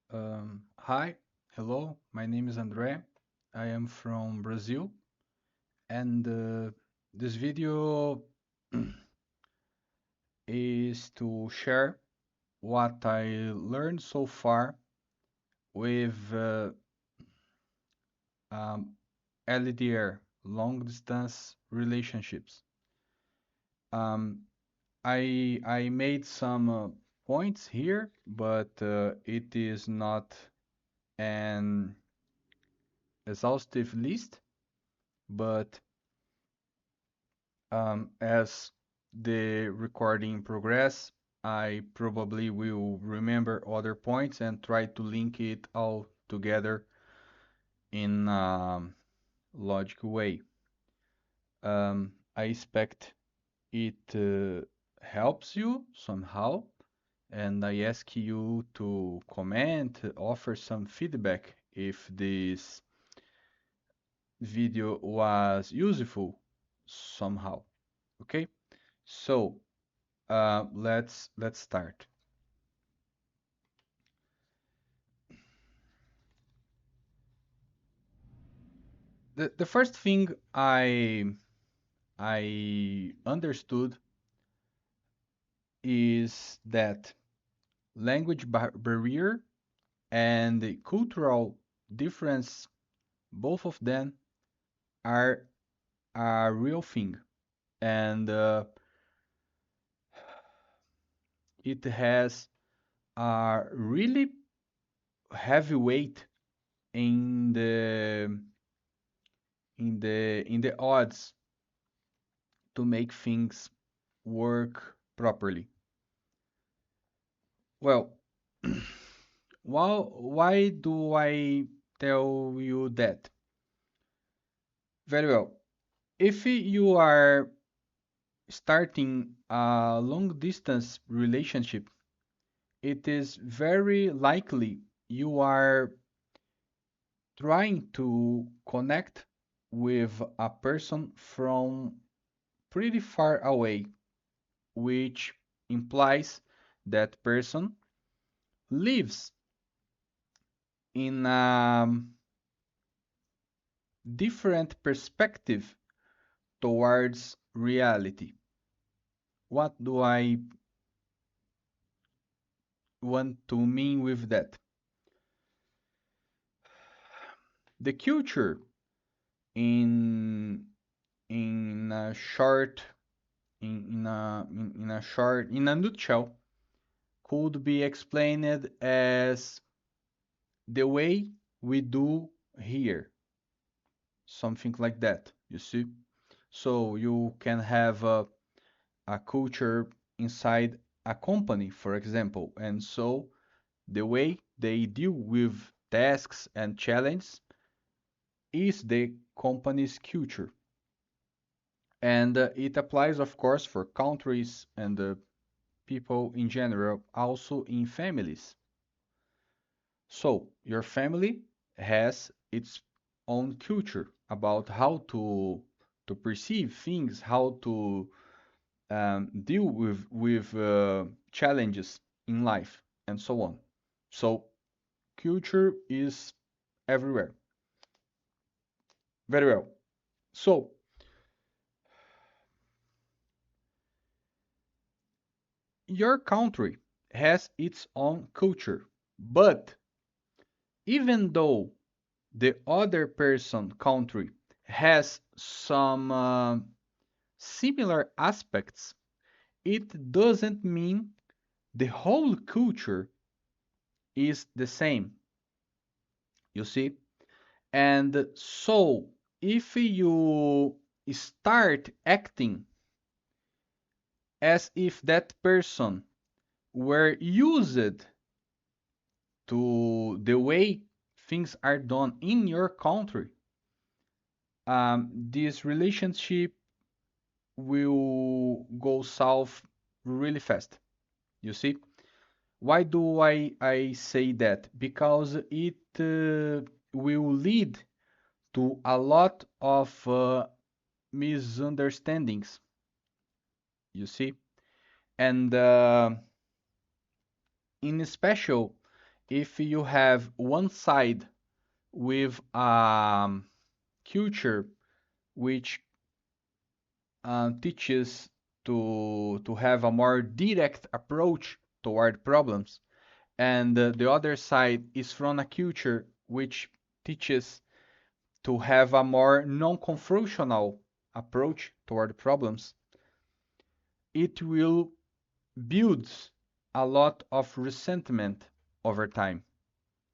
Hi, hello, my name is André. I am from Brazil, and this video is to share what I learned so far with um, LDR, long distance relationships. Um, I made some points here, but it is not an exhaustive list, but as the recording progress, I probably will remember other points and try to link it all together in a logical way. I expect it helps you somehow, and I ask you to comment, offer some feedback if this video was useful somehow. Okay? So, let's start. The first thing I understood is that language barrier and the cultural difference, both of them are a real thing, and it has a really heavy weight in the odds to make things work properly. Well, why do I tell you that? Very well. If you are starting a long distance relationship, it is very likely you are trying to connect with a person from pretty far away, which implies that person lives in a different perspective towards reality. What do I want to mean with that? The culture in in a short in a nutshell could be explained as the way we do here, something like that, you see. So you can have a culture inside a company, for example, and so the way they deal with tasks and challenges is the company's culture. And it applies, of course, for countries and people in general, also in families. So your family has its own culture about how to perceive things, how to deal with challenges in life, and so on. So culture is everywhere. Very well. So your country has its own culture, but even though the other person country has some similar aspects, it doesn't mean the whole culture is the same, you see. And so if you start acting as if that person were used to the way things are done in your country, this relationship will go south really fast. You see? Why do I say that? Because it will lead to a lot of misunderstandings. You see? And in special, if you have one side with culture which teaches to have a more direct approach toward problems, and the other side is from a culture which teaches to have a more non-confrontational approach toward problems, it will build a lot of resentment over time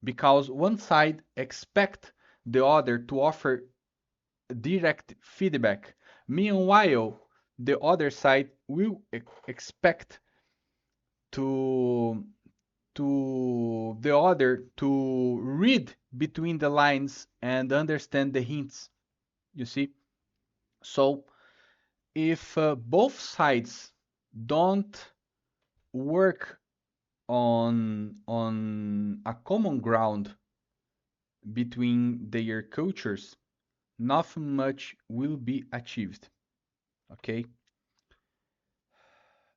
because one side expect the other to offer direct feedback. Meanwhile, the other side will expect to the other to read between the lines and understand the hints. You see? So if both sides don't work on a common ground between their cultures, nothing much will be achieved. Okay?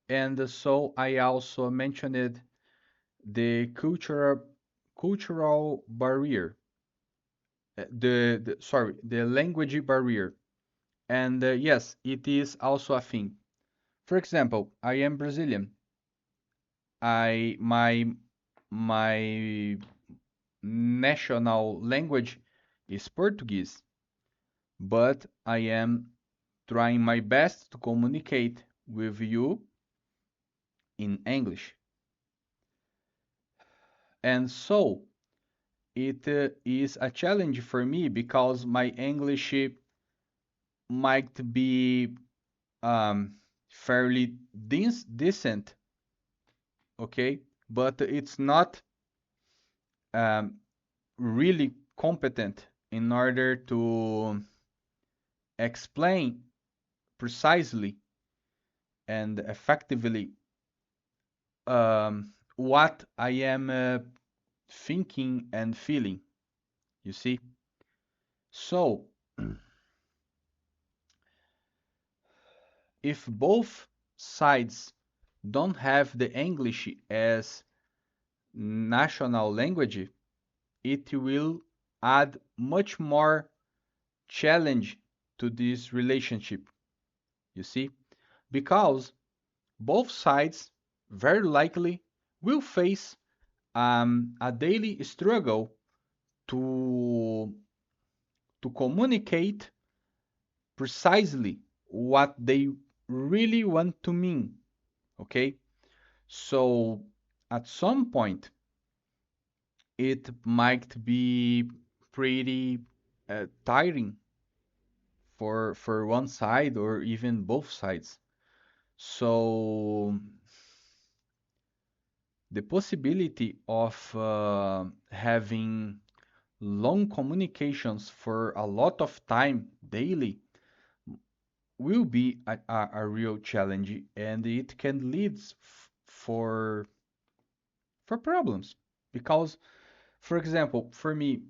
And so I also mentioned the cultural barrier, the language barrier. And yes, it is also a thing. For example, I am Brazilian. I my national language is Portuguese, but I am trying my best to communicate with you in English. And so it is a challenge for me because my English might be um, fairly decent, okay, but it's not um, really competent in order to explain precisely and effectively what I am thinking and feeling. You see? So, if both sides don't have the English as national language, it will add much more challenge to this relationship. You see? Because both sides very likely will face a daily struggle to communicate precisely what they really want to mean. Okay, so at some point it might be pretty tiring for one side or even both sides. So the possibility of having long communications for a lot of time daily will be a real challenge, and it can lead for problems because, for example, for me,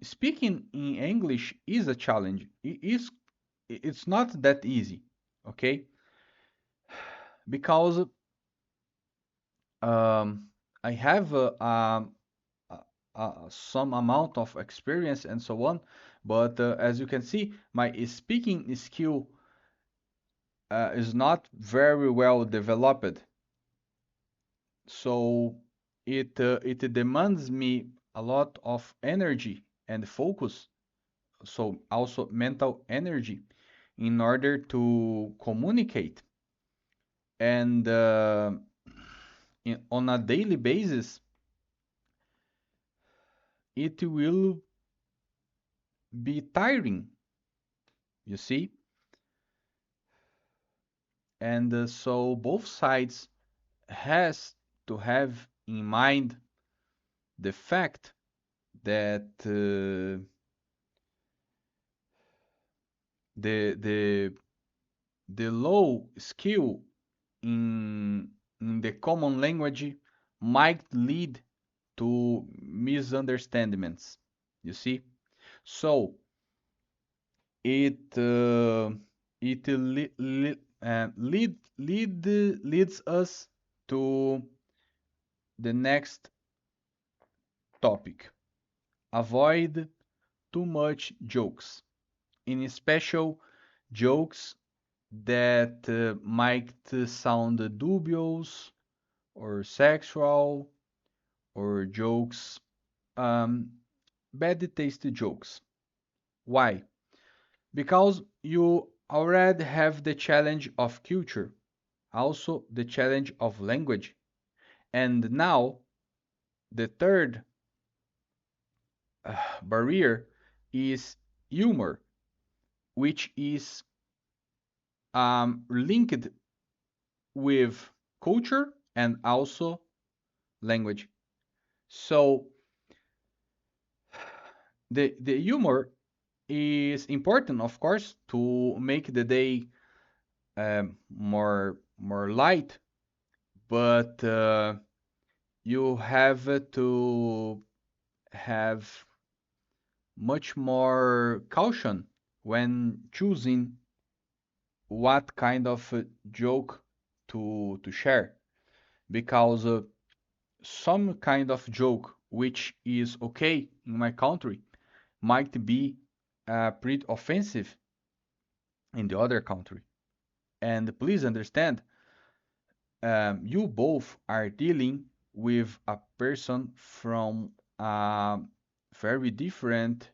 speaking in English is a challenge. It's not that easy, okay? Because um, I have some amount of experience and so on, but as you can see, my speaking skill is not very well developed. So it demands me a lot of energy and focus, so also mental energy, in order to communicate. And on a daily basis, it will be tiring, you see? And so both sides has to have in mind the fact that the the low skill in the common language might lead to misunderstandings. You see, so it it leads us to the next topic. Avoid too much jokes, in special jokes that might sound dubious or sexual, or jokes, um, bad taste jokes. Why? Because you already have the challenge of culture, also the challenge of language, and now the third barrier is humor, which is linked with culture and also language. So the humor is important, of course, to make the day more light, but you have to have much more caution when choosing what kind of joke to share, because some kind of joke which is okay in my country might be pretty offensive in the other country. And please understand, you both are dealing with a person from a very different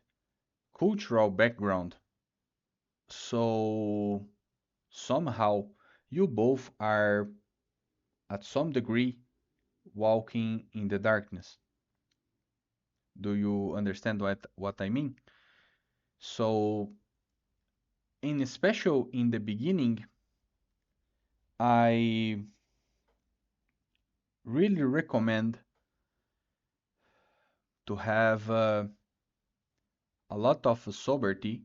cultural background. So somehow you both are at some degree walking in the darkness. Do you understand what I mean? So in special in the beginning, I really recommend to have a lot of sobriety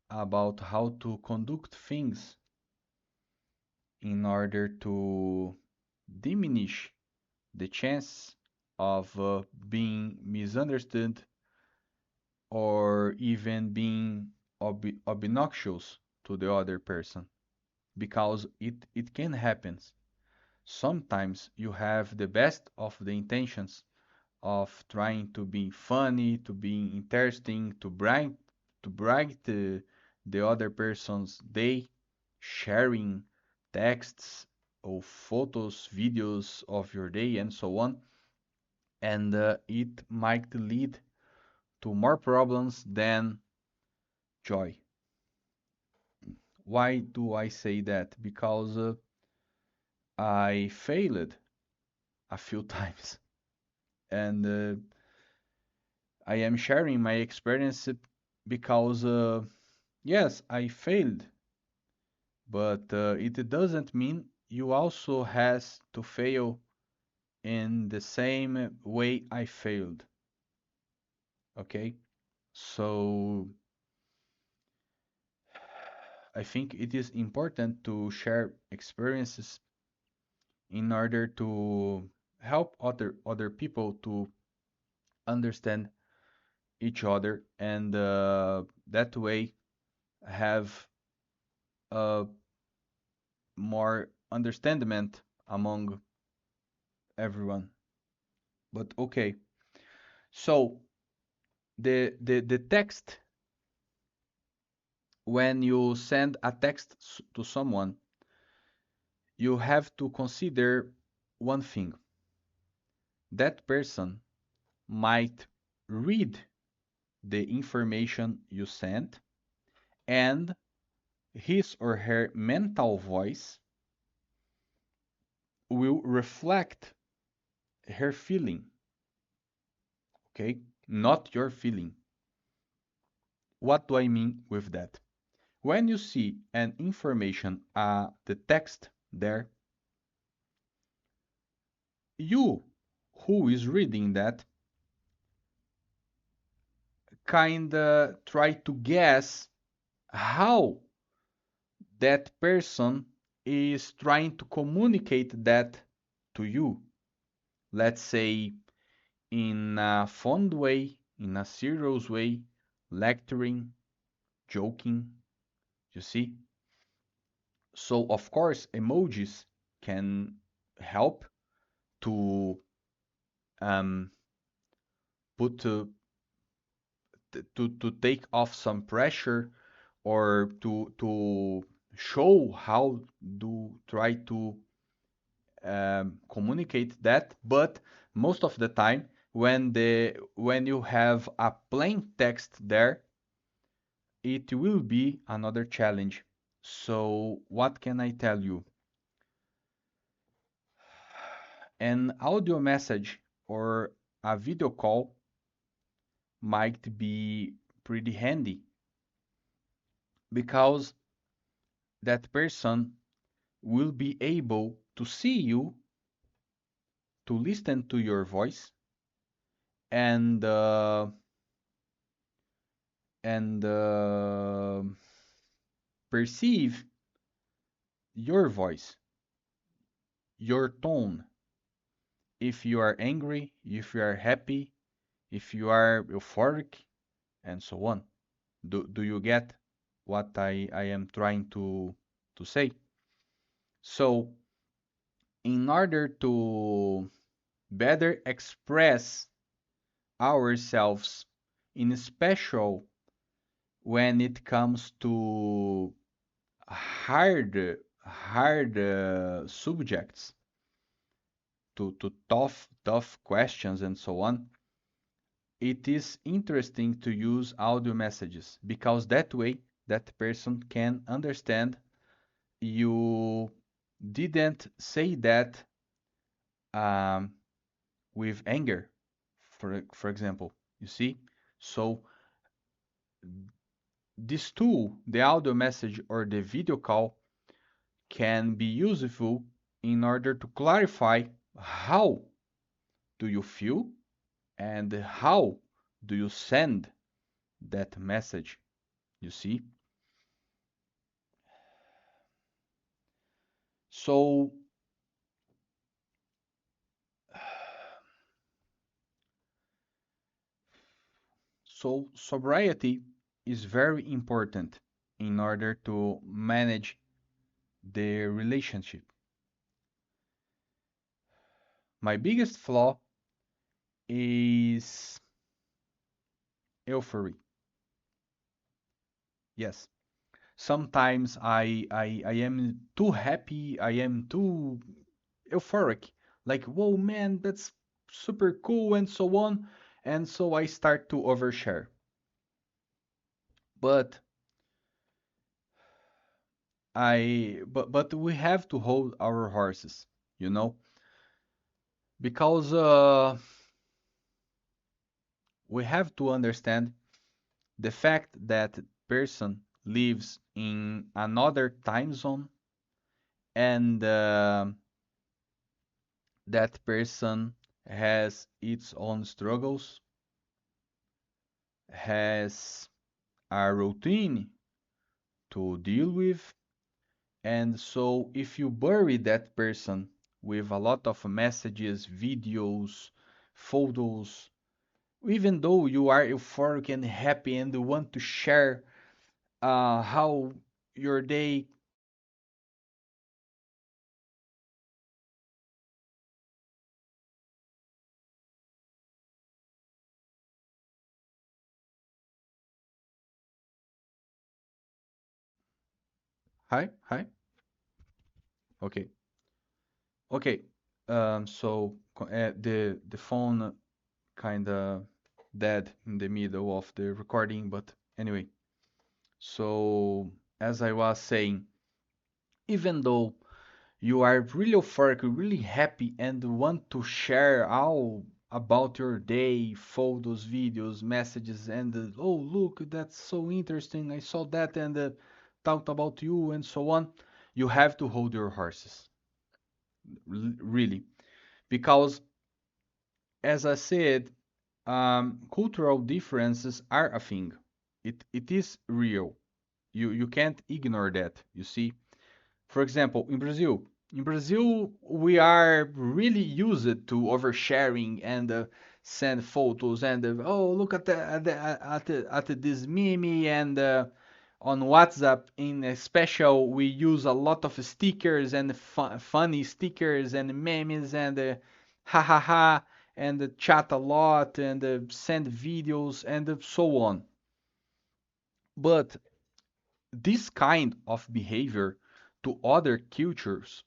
about how to conduct things in order to diminish the chance of being misunderstood or even being obnoxious to the other person, because it can happen. Sometimes you have the best of the intentions of trying to be funny, to be interesting, to brag the other person's day, sharing texts or photos, videos of your day, and so on. And it might lead to more problems than joy. Why do I say that? Because I failed a few times, and I am sharing my experience because yes, I failed, but it doesn't mean you also has to fail in the same way I failed. Okay? So I think it is important to share experiences in order to help other people to understand each other, and that way have a more understanding among everyone. But okay, so the text, when you send a text to someone, you have to consider one thing. That person might read the information you sent, and his or her mental voice will reflect her feeling, okay? Not your feeling. What do I mean with that? When you see an information, the text there, you who is reading that kinda try to guess how that person is trying to communicate that to you. Let's say in a fun way, in a serious way, lecturing, joking, you see? So, of course, emojis can help to um, put to take off some pressure, or to show how do try to communicate that. But most of the time, when you have a plain text there, it will be another challenge. So what can I tell you? An audio message or a video call might be pretty handy, because that person will be able to see you, to listen to your voice, and perceive your voice, your tone, if you are angry, if you are happy, if you are euphoric, and so on. Do you get what I am trying to say? So, in order to better express ourselves, in special when it comes to hard subjects, to tough questions and so on, it is interesting to use audio messages, because that way that person can understand you didn't say that um, with anger, for example. You see? So this tool, the audio message or the video call, can be useful in order to clarify how do you feel and how do you send that message. You see? So, so sobriety is very important in order to manage the relationship. My biggest flaw is euphoria. Yes. Sometimes I am too happy, I am too euphoric. Like, whoa, man, that's super cool and so on. And so I start to overshare. But but we have to hold our horses, you know, because we have to understand the fact that person lives in another time zone, and that person has its own struggles, has a routine to deal with. And so if you bury that person with a lot of messages, videos, photos, even though you are euphoric and happy and want to share how your day. Hi, hi. Okay, okay. The phone kind of dead in the middle of the recording, but anyway. So as I was saying, even though you are really euphoric, really happy, and want to share all about your day, photos, videos, messages, and oh, look, that's so interesting. I saw that and talked about you and so on. You have to hold your horses, really, because as I said, cultural differences are a thing. It is real. You can't ignore that. You see. For example, in Brazil, we are really used to oversharing and send photos and oh, look at this meme, and on WhatsApp in special we use a lot of stickers and funny stickers and memes and ha ha ha, and chat a lot and send videos and so on. But this kind of behavior to other cultures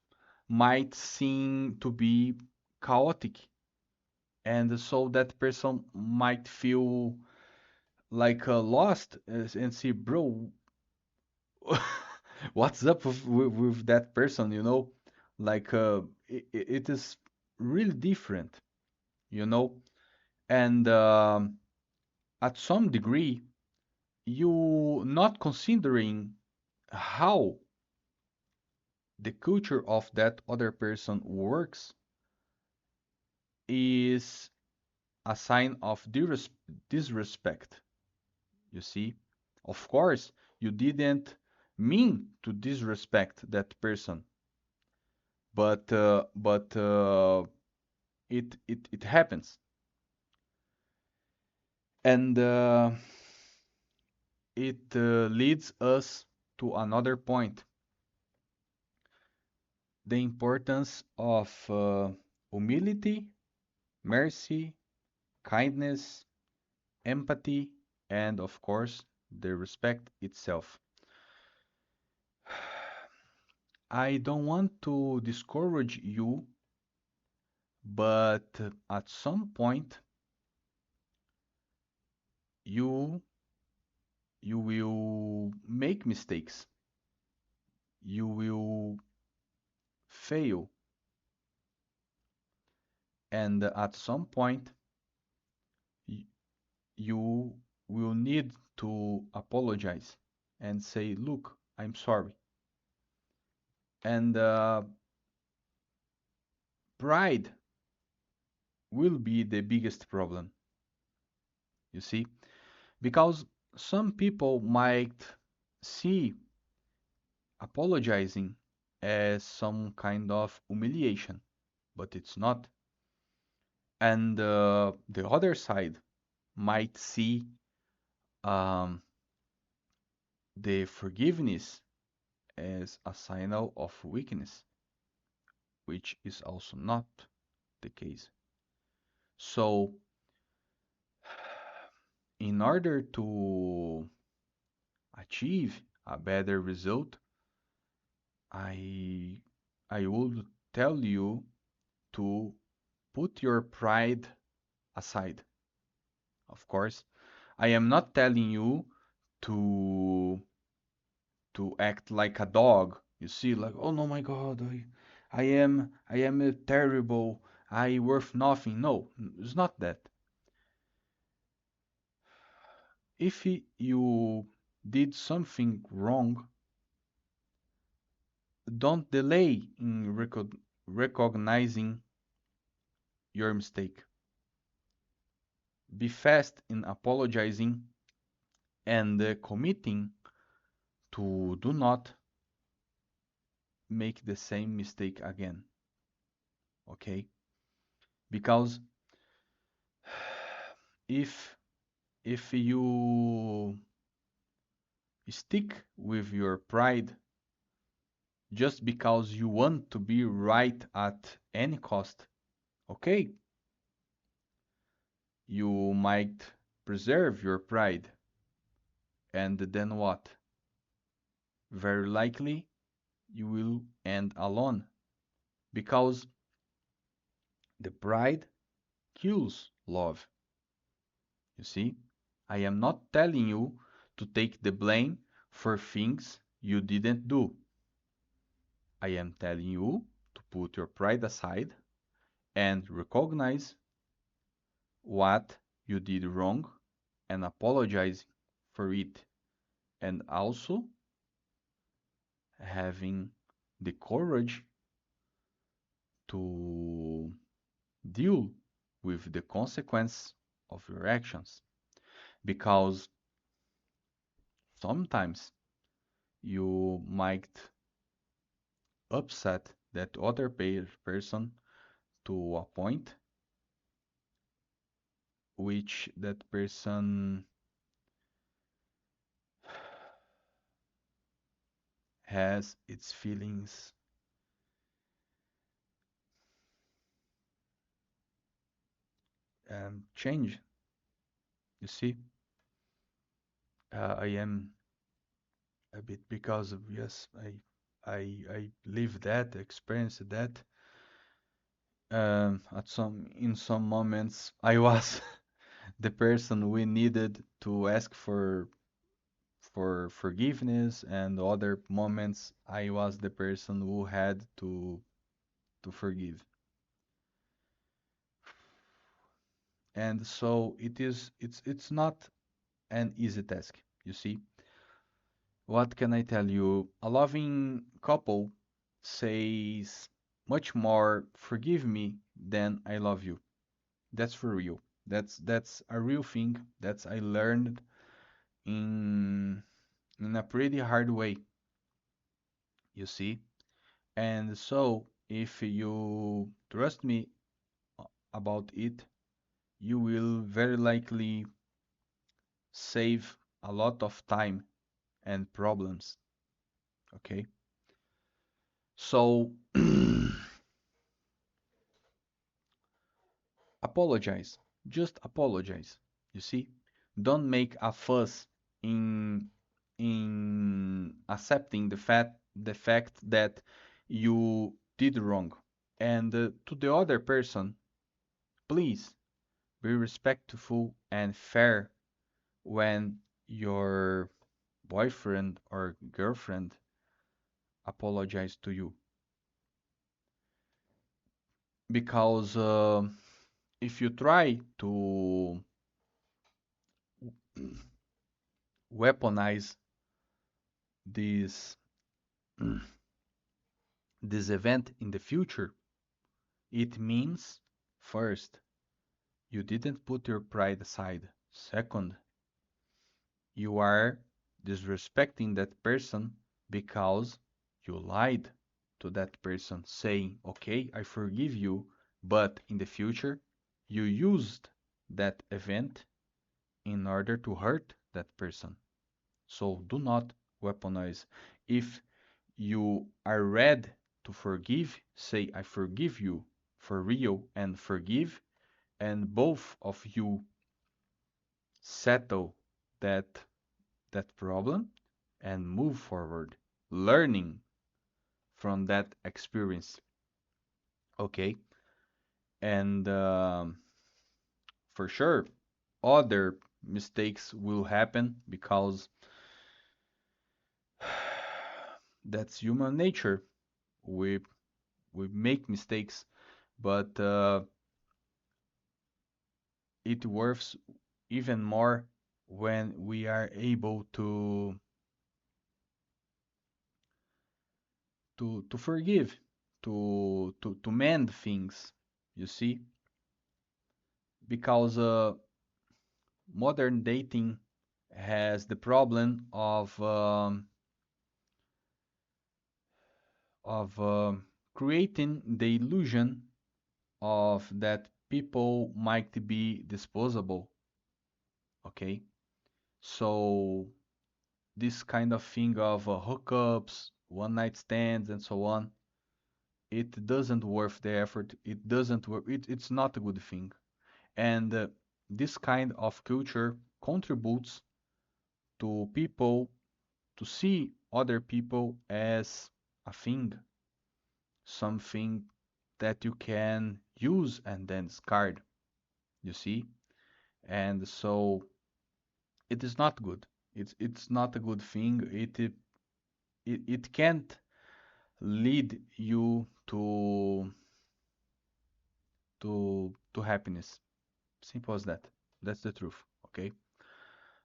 might seem to be chaotic, and so that person might feel like lost and see, bro, what's up with that person, you know? Like it is really different, you know? And at some degree, you not considering how the culture of that other person works is a sign of disrespect, you see? Of course, you didn't mean to disrespect that person, but it happens, and it leads us to another point: the importance of humility, mercy, kindness, empathy, and of course, the respect itself. I don't want to discourage you, but at some point you you will make mistakes. You will fail, and at some point y- you will need to apologize and say, "Look, I'm sorry." And pride will be the biggest problem, you see, because some people might see apologizing as some kind of humiliation, but it's not. And the other side might see um, the forgiveness as a signal of weakness, which is also not the case. So, in order to achieve a better result, I I would tell you to put your pride aside. Of course, I am not telling you to act like a dog. You see, like, oh no, my God, I am terrible. I worth nothing. No, it's not that. If you did something wrong, don't delay in recognizing your mistake. Be fast in apologizing and committing to do not make the same mistake again. Okay? Because if you stick with your pride just because you want to be right at any cost, okay, you might preserve your pride, and then what? Very likely you will end alone because the pride kills love. You see, I am not telling you to take the blame for things you didn't do. I am telling you to put your pride aside and recognize what you did wrong and apologize for it, and also having the courage to deal with the consequence of your actions, because sometimes you might upset that other person to a point which that person has its feelings change. You see, I am a bit because of yes, I lived that, experienced that. At some in some moments, I was the person we needed to ask for forgiveness, and other moments I was the person who had to forgive. And so it's not an easy task, you see. What can I tell you? A loving couple says much more forgive me than I love you. That's for real. That's a real thing. That's I learned in in a pretty hard way, you see. And so if you trust me about it, you will very likely save a lot of time and problems, okay? So apologize. Just apologize. You see? Don't make a fuss in accepting the fact that you did wrong. And to the other person, please be respectful and fair when your boyfriend or girlfriend apologize to you. Because if you try to weaponize this this event in the future, it means first, you didn't put your pride aside. Second, you are disrespecting that person because you lied to that person, saying, okay, I forgive you, but in the future, you used that event in order to hurt that person. So do not weaponize. If you are ready to forgive, say, I forgive you for real and forgive, and both of you settle that problem and move forward, learning from that experience. Okay, and for sure, other mistakes will happen because that's human nature. We we make mistakes, but it works even more when we are able to forgive, to mend things. You see, because modern dating has the problem of creating the illusion of that people might be disposable. Okay, so this kind of thing of hookups, one night stands, and so on, it doesn't worth the effort. It doesn't work. It's not a good thing. And this kind of culture contributes to people to see other people as a thing, something that you can use and then discard, you see? And so it is not good. It's not a good thing. It can't lead you to happiness. Simple as that. That's the truth, okay?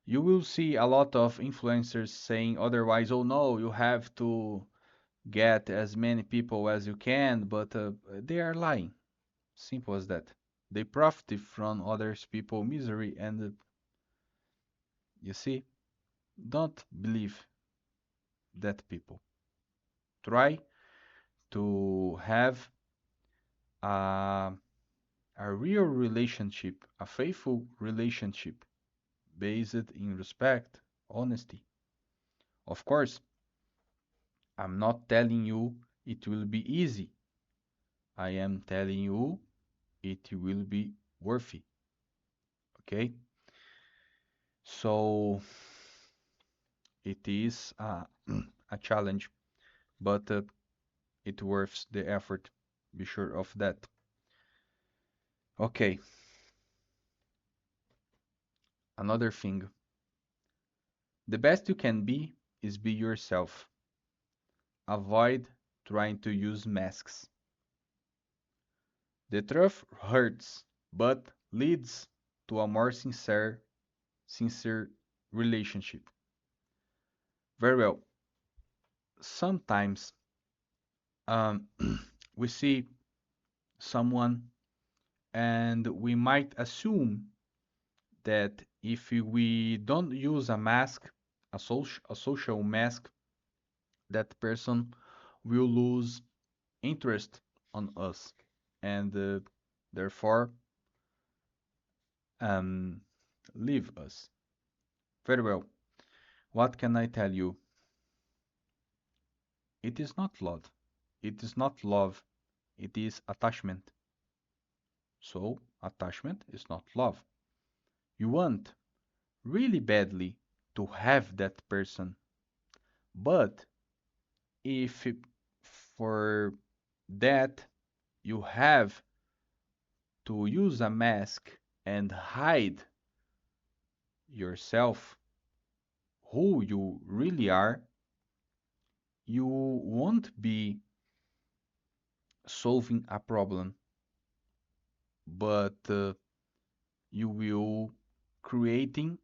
You will see a lot of influencers saying otherwise, oh no, you have to get as many people as you can, but they are lying. Simple as that. They profit from others' people misery, and you see, don't believe that people. Try to have a, a real relationship, a faithful relationship based in respect, honesty. Of course, I'm not telling you it will be easy. I am telling you it will be worthy. Okay, so it is a challenge, but it worth the effort. Be sure of that. Okay, another thing. The best you can be is be yourself. Avoid trying to use masks. The truth hurts, but leads to a more sincere relationship. Very well. Sometimes um, we see someone and we might assume that if we don't use a mask, a social mask, that person will lose interest on us and therefore um, leave us. Very well. What can I tell you? It is not love. It is not love. It is attachment. So, attachment is not love. You want really badly to have that person, but if for that you have to use a mask and hide yourself, who you really are, you won't be solving a problem, but you will creating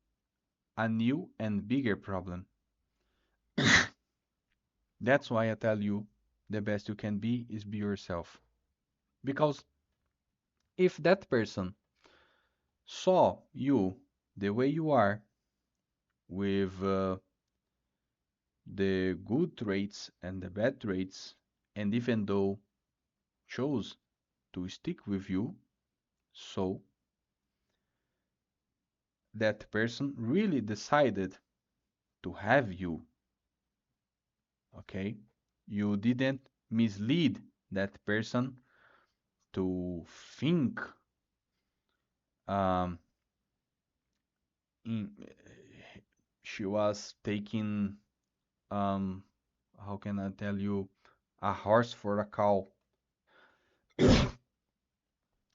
a new and bigger problem. That's why I tell you the best you can be is be yourself. Because if that person saw you the way you are with the good traits and the bad traits, and even though chose to stick with you, so that person really decided to have you, okay? You didn't mislead that person to think um, in, she was taking, um, how can I tell you, a horse for a cow,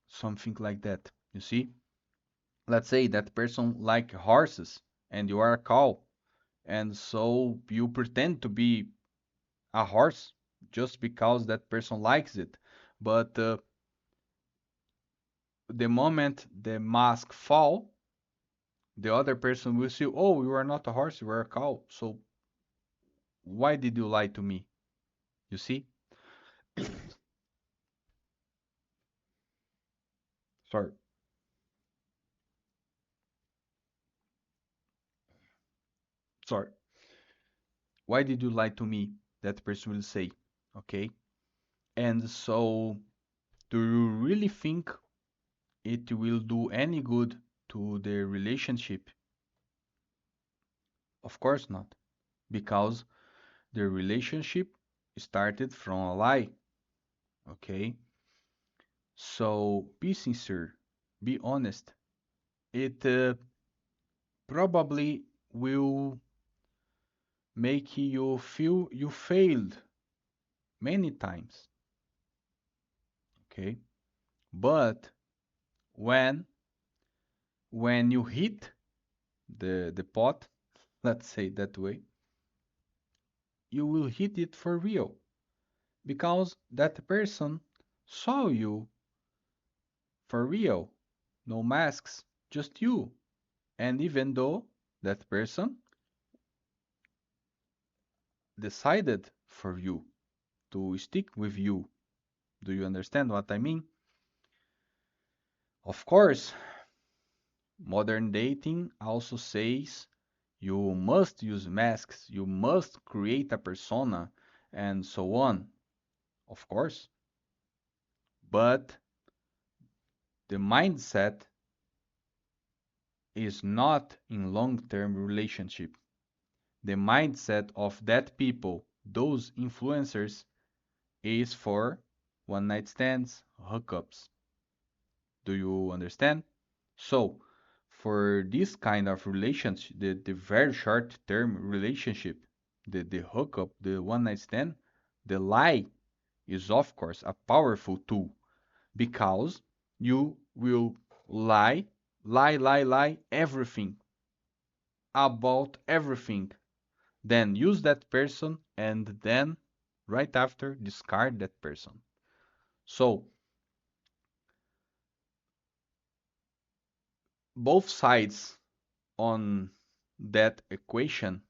something like that. You see? Let's say that person like horses and you are a cow, and so you pretend to be a horse just because that person likes it. But the moment the mask fall, the other person will say, "Oh, you are not a horse, you are a cow. So why did you lie to me?" You see? Sorry, sorry. Why did you lie to me? That person will say, okay? And so, do you really think it will do any good to the relationship? Of course not, because the relationship started from a lie, okay? So be sincere, be honest. It probably will make you feel you failed many times, okay? But when when you hit the pot, let's say that way, you will hit it for real because that person saw you for real, no masks, just you. And even though that person decided for you to stick with you, do you understand what I mean? Of course, modern dating also says you must use masks, you must create a persona, and so on. Of course, but the mindset is not in long-term relationship. The mindset of that people, those influencers, is for one night stands, hookups. Do you understand? So, for this kind of relationship, the very short term relationship, the hookup, the one night stand, the lie is of course a powerful tool because you will lie everything about everything, then use that person and then right after discard that person. So both sides on that equation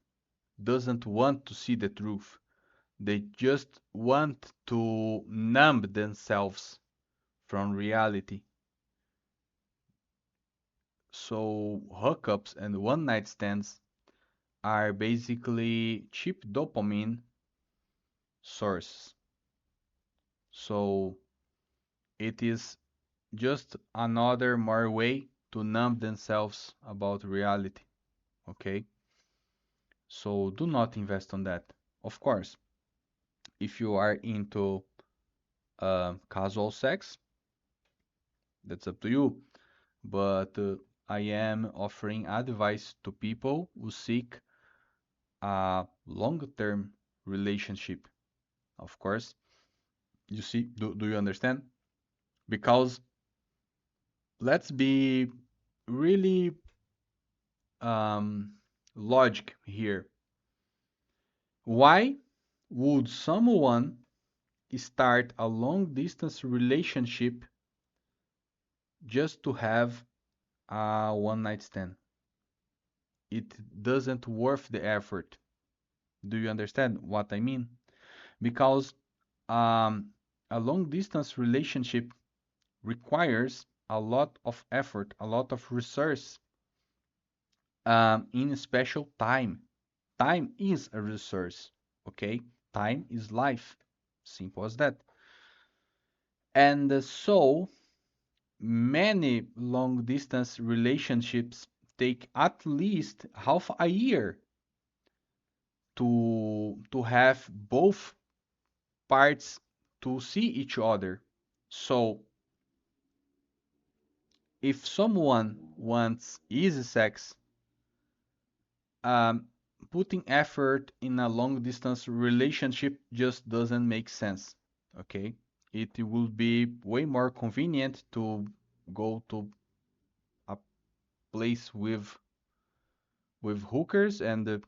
doesn't want to see the truth. They just want to numb themselves from reality. So hookups and one night stands are basically cheap dopamine source. So it is just another more way to numb themselves about reality. Okay? So do not invest on that. Of course, if you are into casual sex, that's up to you. But I am offering advice to people who seek a long-term relationship. Of course, you see, do you understand? Because let's be really um, logic here. Why would someone start a long distance relationship just to have a one night stand? It doesn't worth the effort. Do you understand what I mean? Because um, a long distance relationship requires a lot of effort, a lot of resource in special time. Time is a resource, okay? Time is life. Simple as that. And so many long distance relationships take at least half a year to have both parts to see each other. So if someone wants easy sex, um, putting effort in a long distance relationship just doesn't make sense. Okay, it will be way more convenient to go to a place with hookers and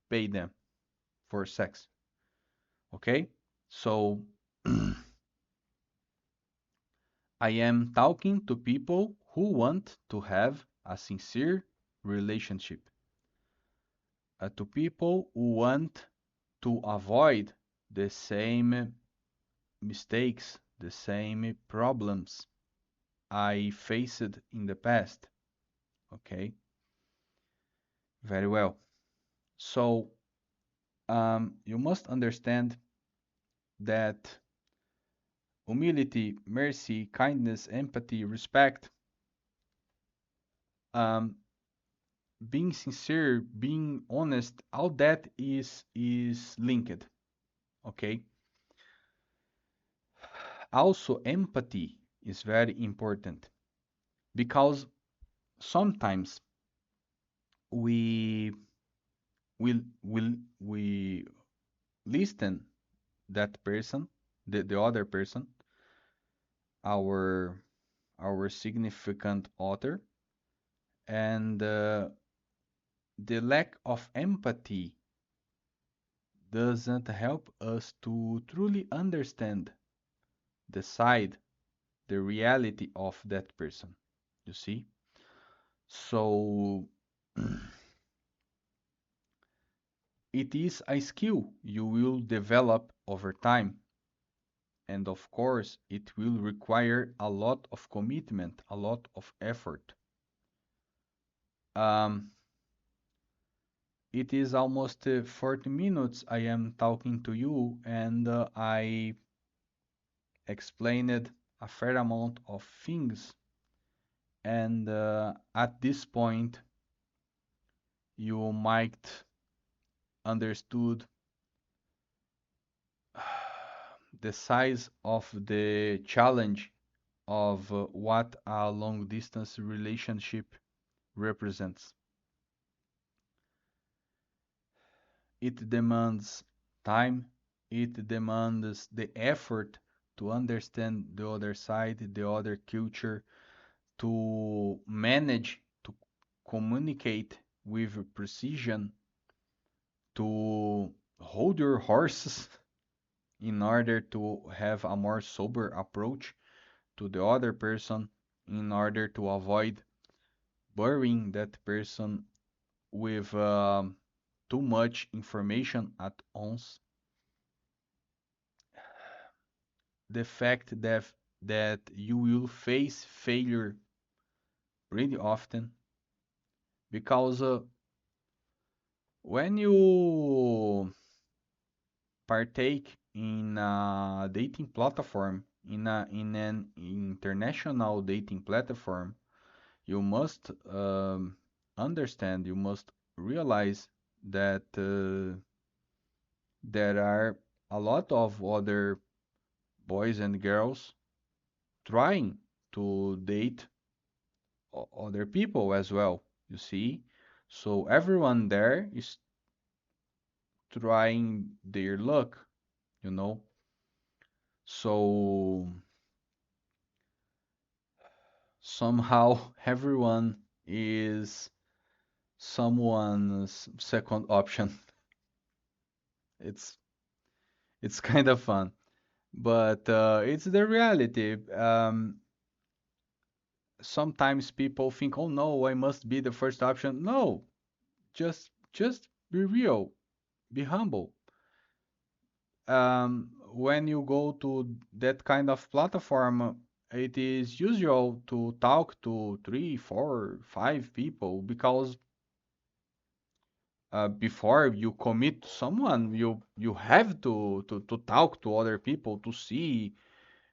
pay them for sex. Okay, so I am talking to people who want to have a sincere relationship, to people who want to avoid the same mistakes, the same problems I faced in the past. Okay, very well. So you must understand that humility, mercy, kindness, empathy, respect, um, being sincere, being honest, all that is linked. Okay. Also, empathy is very important because sometimes we we listen that person, the other person, our our significant other, and the lack of empathy doesn't help us to truly understand the side, the reality of that person. You see? So it is a skill you will develop over time. And of course, it will require a lot of commitment, a lot of effort. Um, it is almost 40 minutes I am talking to you, and I explained a fair amount of things. And at this point, you might understood the size of the challenge of what a long distance relationship represents. It demands time, it demands the effort to understand the other side, the other culture, to manage to communicate with precision, to hold your horses in order to have a more sober approach to the other person, in order to avoid burying that person with too much information at once. The fact that you will face failure really often, because when you partake in a dating platform, in an international dating platform, you must understand, you must realize that there are a lot of other boys and girls trying to date other people as well, you see? So everyone there is trying their luck, you know? So somehow everyone is someone's second option. It's it's kind of fun, but it's the reality. Sometimes people think, "Oh no, I must be the first option." No, just be real, be humble. When you go to that kind of platform, it is usual to talk to three, four, five people because before you commit to someone, you have to talk to other people to see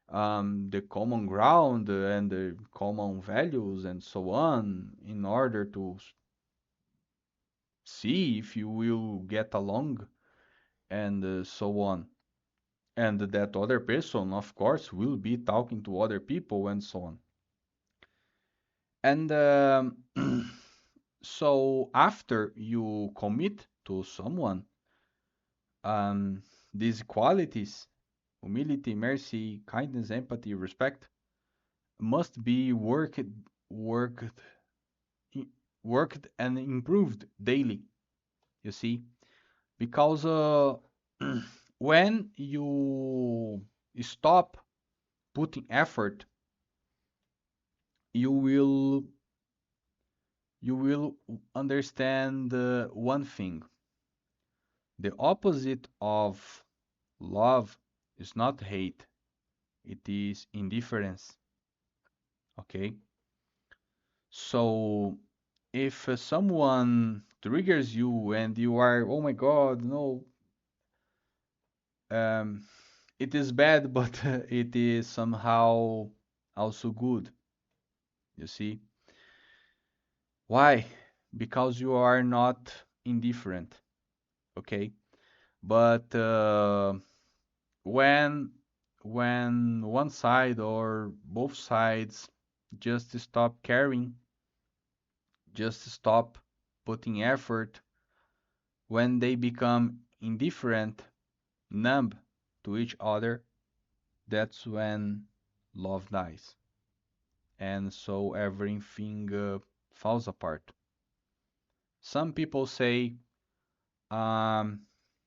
the common ground and the common values and so on in order to see if you will get along and so on. And that other person, of course, will be talking to other people and so on. And so after you commit to someone, um, these qualities, humility, mercy, kindness, empathy, respect, must be worked, worked and improved daily. You see, because when you stop putting effort, you will you will understand one thing. The opposite of love is not hate, it is indifference. Okay? So if someone triggers you and you are, oh my God, no, um, it is bad, but it is somehow also good. You see? Why? Because you are not indifferent. Okay? But when when one side or both sides just stop caring, just stop putting effort, when they become indifferent, numb to each other, that's when love dies. And so everything falls apart. Some people say um,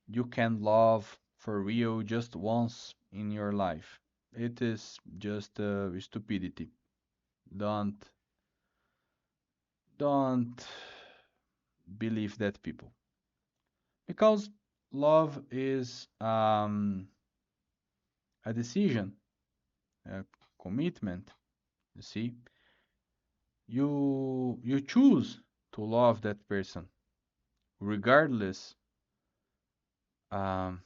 you can love for real just once in your life. It is just stupidity. Don't don't believe that, people, because love is a decision, a commitment. You see, you choose to love that person regardless um,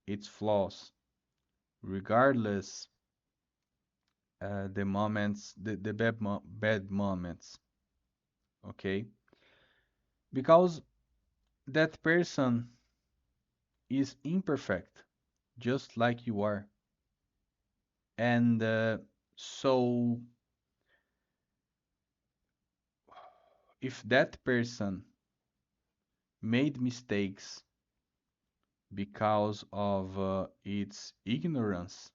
its flaws, regardless the moments, the bad moments. Okay, because that person is imperfect, just like you are, and so if that person made mistakes because of its ignorance,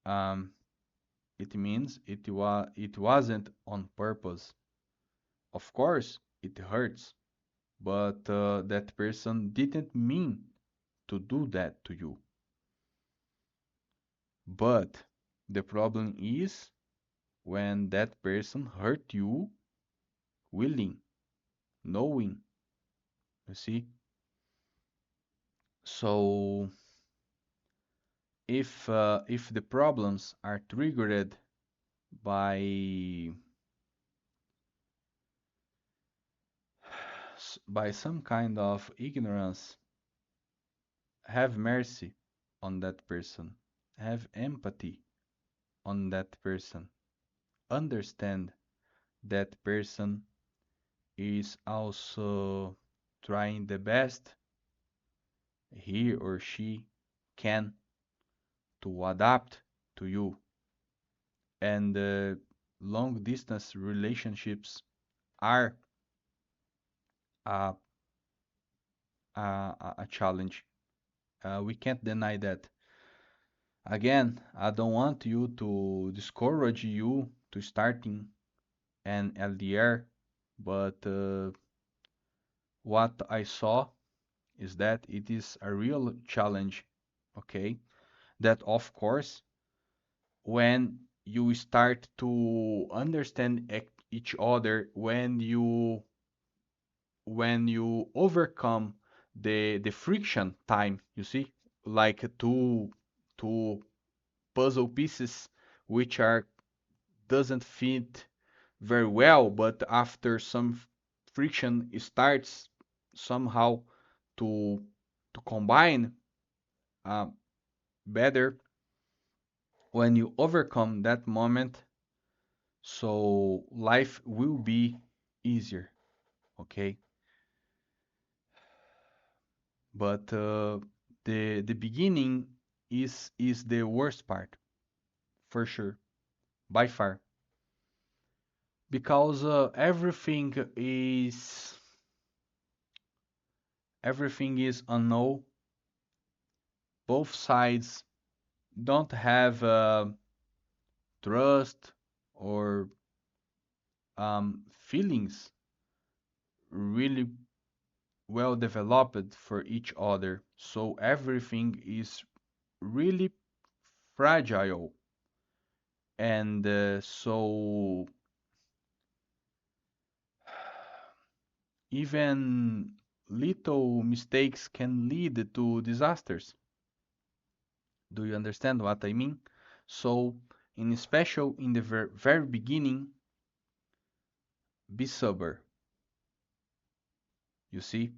um, it means it wasn't on purpose. Of course, it hurts, but that person didn't mean to do that to you. But the problem is when that person hurt you willing, knowing, you see? So if the problems are triggered by by some kind of ignorance, have mercy on that person. Have empathy on that person. Understand that person is also trying the best he or she can to adapt to you. And long distance relationships are a, a challenge. We can't deny that. Again, I don't want you to discourage you to starting an LDR, but what I saw is that it is a real challenge, okay? That of course, when you start to understand each other, when you overcome the friction time, you see, like two puzzle pieces which are doesn't fit very well, but after some friction it starts somehow to to combine uh, better. When you overcome that moment, so life will be easier, okay? But the beginning is the worst part, for sure, by far, because everything is unknown. Both sides don't have trust or feelings really well developed for each other. So everything is really fragile. And so even little mistakes can lead to disasters. Do you understand what I mean? So, in special in the very beginning, be sober. You see,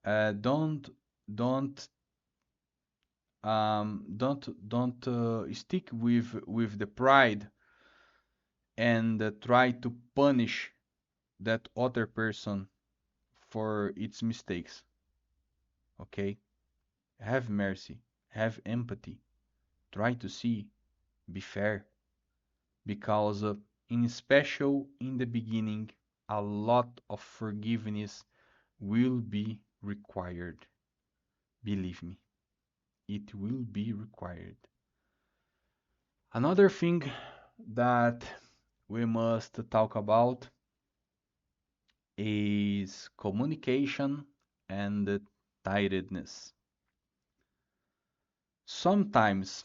don't don't stick with the pride and try to punish that other person for its mistakes. Okay, have mercy, have empathy, try to see, be fair, because in special in the beginning, a lot of forgiveness will be required. Believe me, it will be required. Another thing that we must talk about is communication and tiredness. Sometimes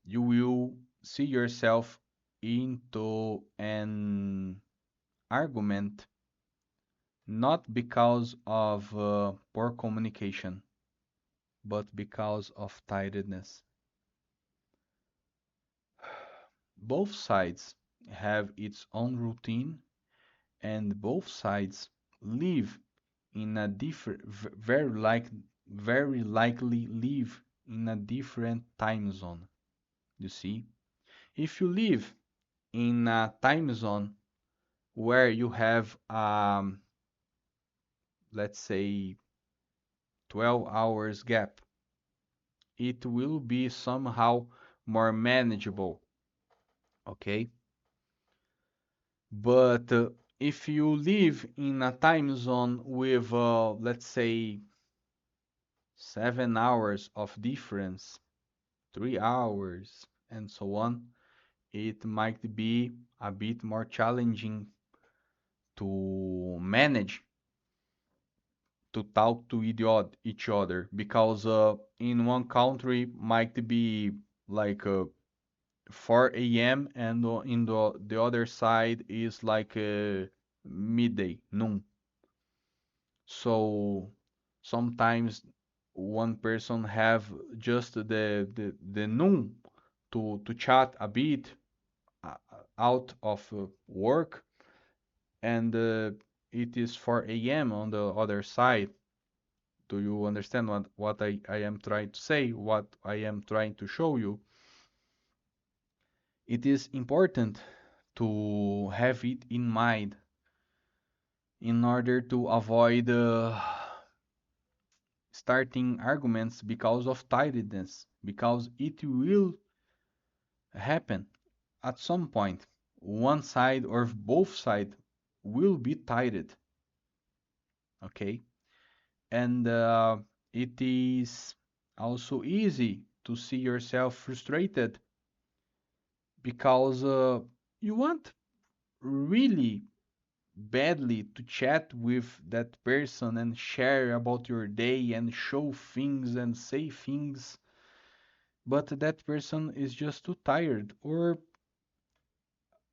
you will see yourself into an argument not because of poor communication, but because of tiredness. Both sides have its own routine, and both sides live in a different, very likely live in a different time zone. You see, if you live in a time zone where you have, let's say, 12 hours gap, it will be somehow more manageable, okay? But if you live in a time zone with, let's say, 7 hours of difference, 3 hours, and so on, it might be a bit more challenging to manage to talk to each other because in one country might be like 4 a.m. and in the other side is like midday, noon. So sometimes one person have just the noon to chat a bit out of work, and it is 4 a.m. on the other side. Do you understand what I am trying to say, what I am trying to show you? It is important to have it in mind in order to avoid starting arguments because of tiredness, because it will happen at some point. One side or both sides will be tired, okay? And it is also easy to see yourself frustrated because you want really badly to chat with that person and share about your day and show things and say things, but that person is just too tired, or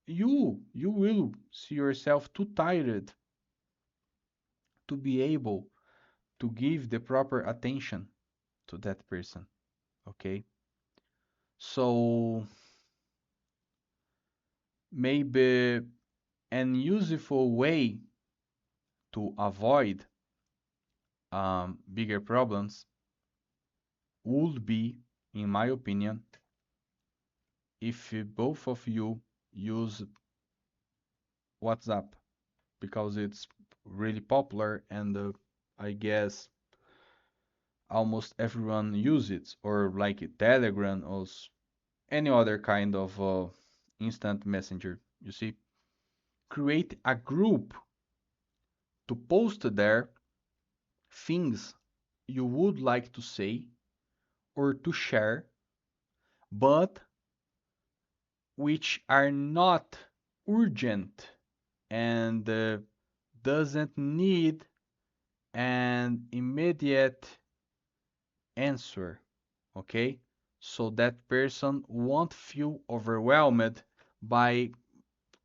you will see yourself too tired to be able to give the proper attention to that person, okay? So maybe an useful way to avoid bigger problems would be, in my opinion, if both of you use WhatsApp because it's really popular and I guess almost everyone uses it, or like Telegram or any other kind of instant messenger. You see, create a group to post there things you would like to say or to share, but which are not urgent and doesn't need an immediate answer, okay? So that person won't feel overwhelmed by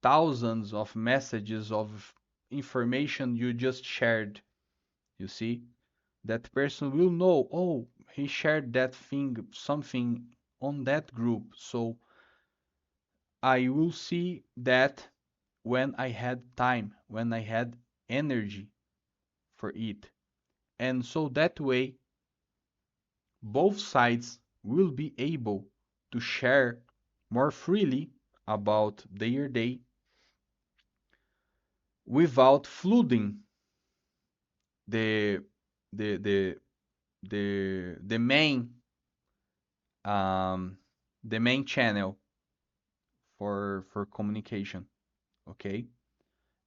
thousands of messages of information you just shared. You see, that person will know, oh, he shared that thing, something on that group. So I will see that when I had time, when I had energy for it. And so that way, both sides will be able to share more freely about their day without flooding the the the the um the main channel for communication, okay?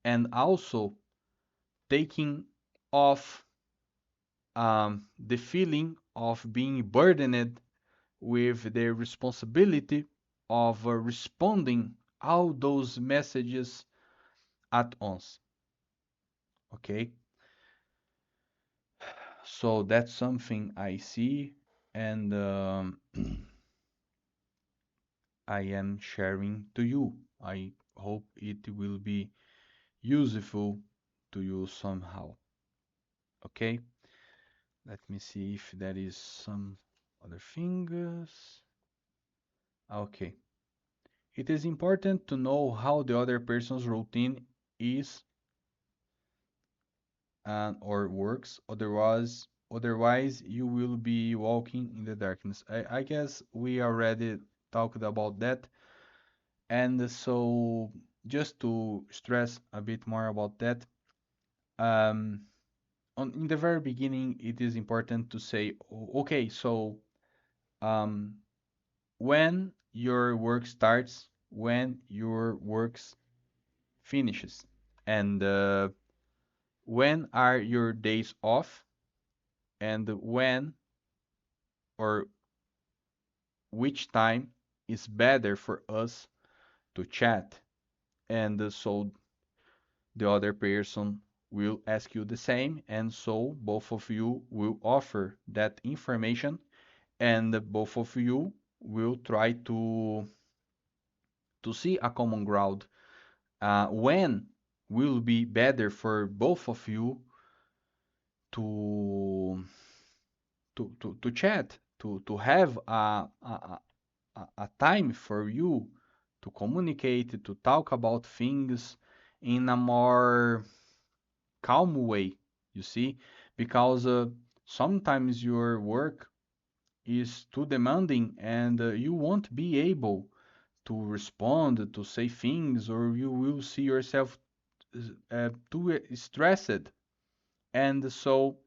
And also taking off the feeling of being burdened with the responsibility of responding all those messages at once, okay? So that's something I see, and I am sharing to you. I hope it will be useful to you somehow. Okay? Let me see if there is some other things. Okay. It is important to know how the other person's routine is and or works. Otherwise you will be walking in the darkness. I guess we already talked about that. And so just to stress a bit more about that, um, in the very beginning, it is important to say, okay, so um, when your work starts, when your works finishes. And when are your days off, and when or which time is better for us to chat. And so the other person will ask you the same, and so both of you will offer that information, and both of you will try to see a common ground. When will be better for both of you to to chat, to have a time for you to communicate, to talk about things in a more calm way, you see, because sometimes your work is too demanding, and you won't be able to respond, to say things, or you will see yourself too stressed. And so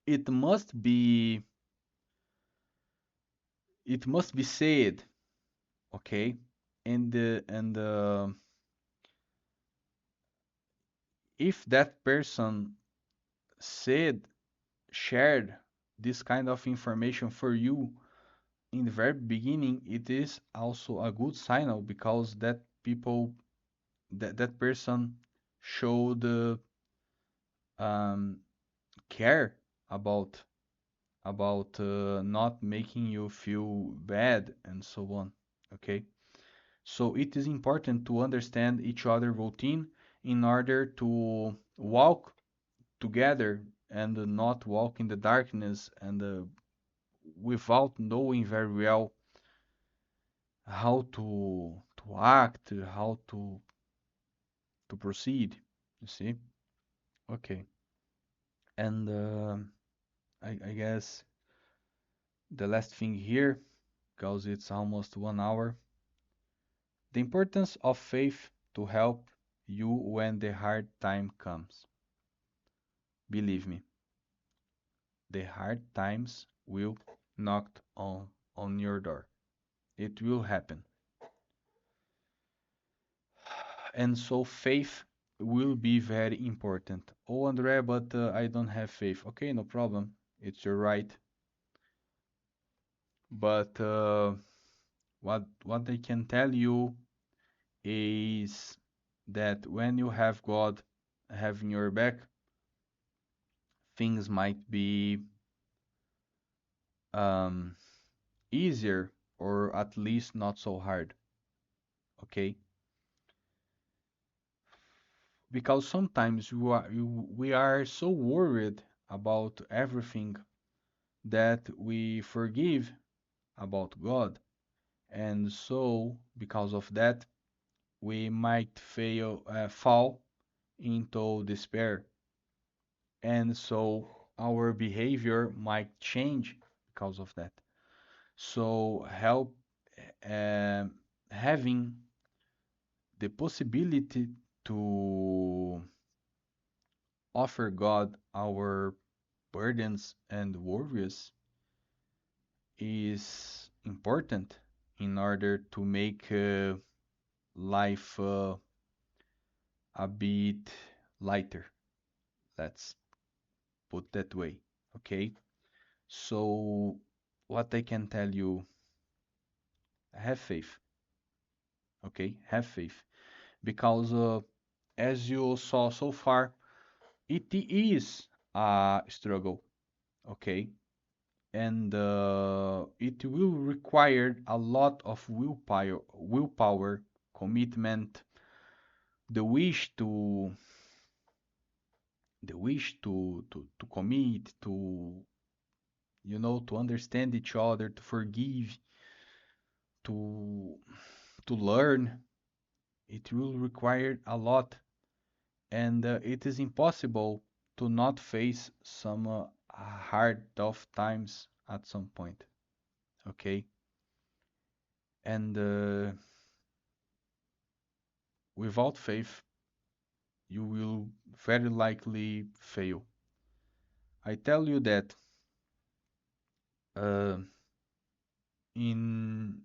it must be it must be said, okay? And if that person said shared this kind of information for you in the very beginning, it is also a good signal, because that person showed um, care about not making you feel bad and so on. Okay, so it is important to understand each other routine in order to walk together and not walk in the darkness, and without knowing very well how to act, how to proceed. You see? Okay. And I guess the last thing here, because it's almost 1 hour, the importance of faith to help you when the hard time comes. Believe me, the hard times will knock on your door. It will happen. And so faith will be very important. Oh, Andrea, but I don't have faith. Okay, no problem. It's your right. But what I can tell you is that when you have God having your back, things might be um, easier, or at least not so hard. Okay? Because sometimes we are so worried about everything that we forgive about God. And so, because of that, we might fall into despair. And so our behavior might change because of that. So help um, having the possibility to offer God our burdens and worries is important in order to make life a bit lighter. Let's put that way. Okay? So, what I can tell you, have faith. Okay? Have faith. Because as you saw so far, it is a struggle. Okay? And it will require a lot of willpower, commitment, the wish to to commit, to to understand each other, to forgive, to to learn. It will require a lot, and it is impossible to not face some hard, tough times at some point. Okay, and without faith, you will very likely fail. I tell you that uh, in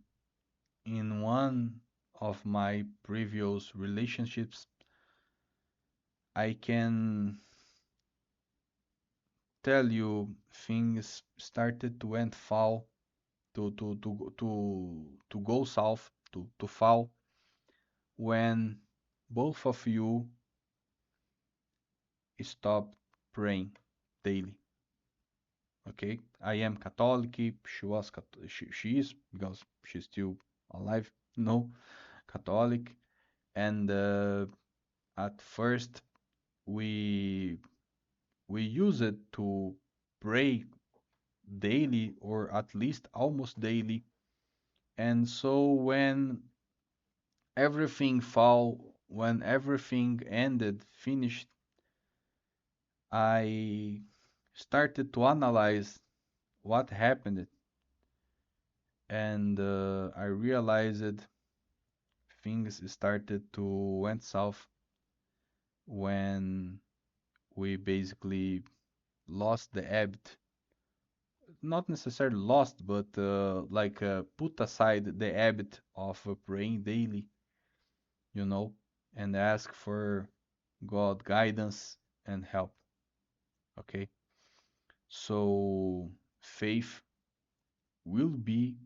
one of my previous relationships, I can tell you things started to end fall to go south to fall when both of you stop praying daily. Okay, I am Catholic. She was she is because she's still alive. No, Catholic, and at first we we use it to pray daily or at least almost daily. And so when everything ended, finished, I started to analyze what happened, and I realized things started to went south when we basically lost the habit. Not necessarily lost, but put aside the habit of praying daily, you know, and ask for God guidance and help. Okay, so faith will be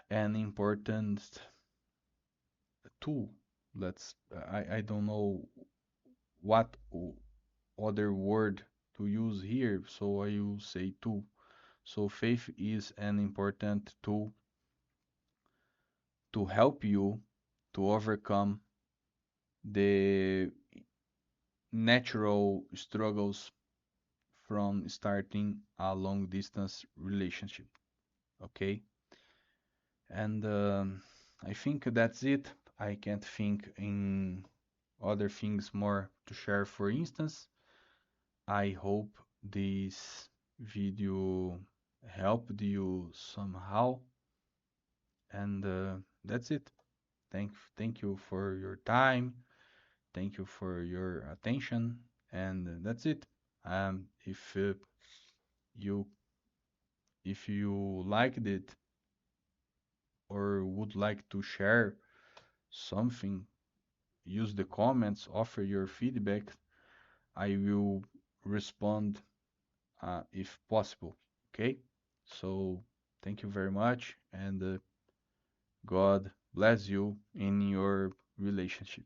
an important tool. I don't know what other word to use here, so I will say tool. So faith is an important tool to help you to overcome the natural struggles from starting a long distance relationship. Okay, and I think that's it. I can't think in other things more to share. For instance, I hope this video helped you somehow, and that's it. Thank you for your time. Thank you for your attention, and that's it. If you if you liked it or would like to share something, use the comments, offer your feedback. I will respond if possible. Okay? So thank you very much, and God bless you in your relationship.